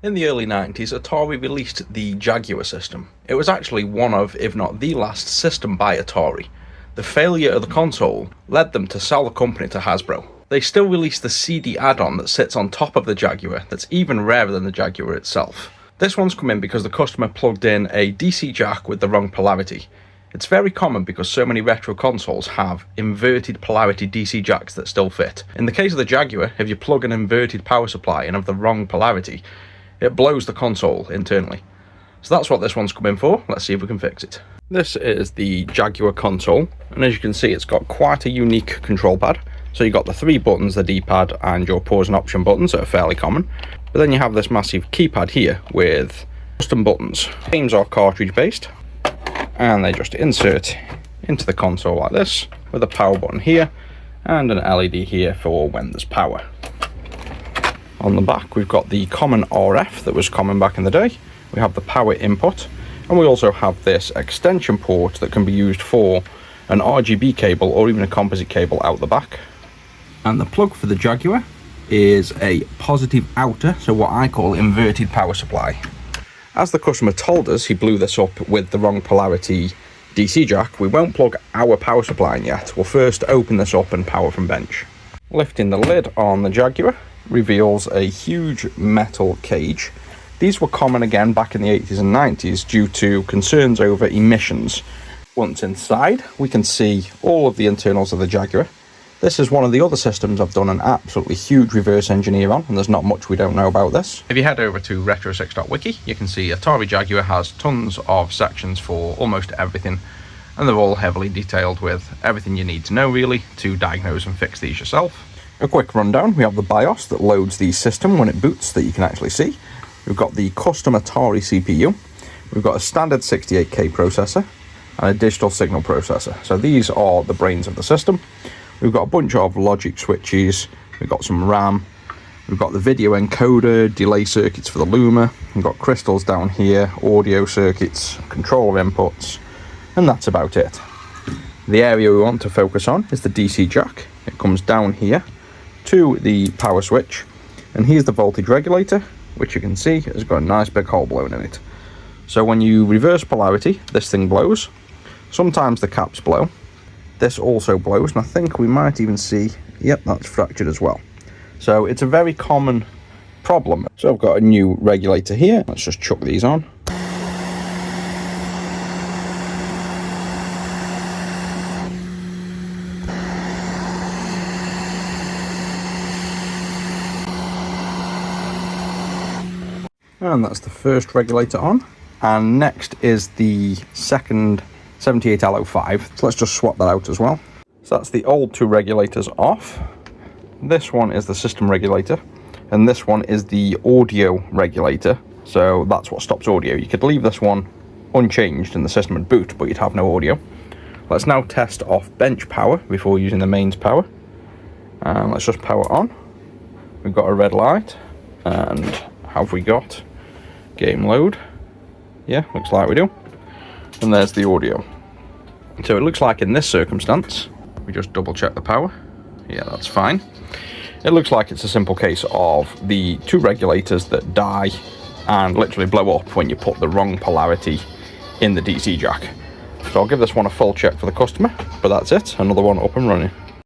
In the early 90s, Atari released the Jaguar system. It was actually one of, if not the last, system by Atari. The failure of the console led them to sell the company to Hasbro. They still released the CD add-on that sits on top of the Jaguar that's even rarer than the Jaguar itself. This one's come in because the customer plugged in a DC jack with the wrong polarity. It's very common because so many retro consoles have inverted polarity DC jacks that still fit. In the case of the Jaguar, if you plug an inverted power supply in of the wrong polarity, it blows the console internally. So that's what this one's come in for. Let's see if we can fix it. This is the Jaguar console, and as you can see, it's got quite a unique control pad. So you've got the 3 buttons, the D-pad and your pause and option buttons that are fairly common. But then you have this massive keypad here with custom buttons. Games are cartridge based, and they just insert into the console like this, with a power button here and an LED here for when there's power. On the back we've got the common RF that was common back in the day. We have the power input, and we also have this extension port that can be used for an RGB cable or even a composite cable out the back. And the plug for the Jaguar is a positive outer, so what I call inverted power supply. As the customer told us, he blew this up with the wrong polarity DC jack. We won't plug our power supply in yet. We'll first open this up and power from bench. Lifting the lid on the Jaguar reveals a huge metal cage. These were common again back in the 80s and 90s due to concerns over emissions. Once inside, we can see all of the internals of the Jaguar. This is one of the other systems I've done an absolutely huge reverse engineer on, and there's not much we don't know about this. If you head over to retro6.wiki, you can see Atari Jaguar has tons of sections for almost everything, and they're all heavily detailed with everything you need to know really to diagnose and fix these yourself. A quick rundown: we have the BIOS that loads the system when it boots that you can actually see. We've got the custom Atari CPU. We've got a standard 68K processor and a digital signal processor. So these are the brains of the system. We've got a bunch of logic switches, we've got some RAM, we've got the video encoder, delay circuits for the loomer, we've got crystals down here, audio circuits, controller inputs, and that's about it. The area we want to focus on is the DC jack. It comes down here to the power switch, and here's the voltage regulator, which you can see has got a nice big hole blown in it. So when you reverse polarity, this thing blows. Sometimes the caps blow. This also blows, and I think we might even see, yep, that's fractured as well. So it's a very common problem. So I've got a new regulator here. Let's just chuck these on. And that's the first regulator on. And next is the second 78L05, so let's just swap that out as well. So that's the old 2 regulators off. This one is the system regulator, and this one is the audio regulator, so that's what stops audio. You could leave this one unchanged and the system would boot, but you'd have no audio. Let's now test off bench power before using the mains power. And let's just power on. We've got a red light, and have we got game load? Yeah, looks like we do. And there's the audio. So it looks like in this circumstance, we just double check the power. Yeah, that's fine. It looks like it's a simple case of the 2 regulators that die and literally blow up when you put the wrong polarity in the DC jack. So I'll give this one a full check for the customer, but that's it, another one up and running.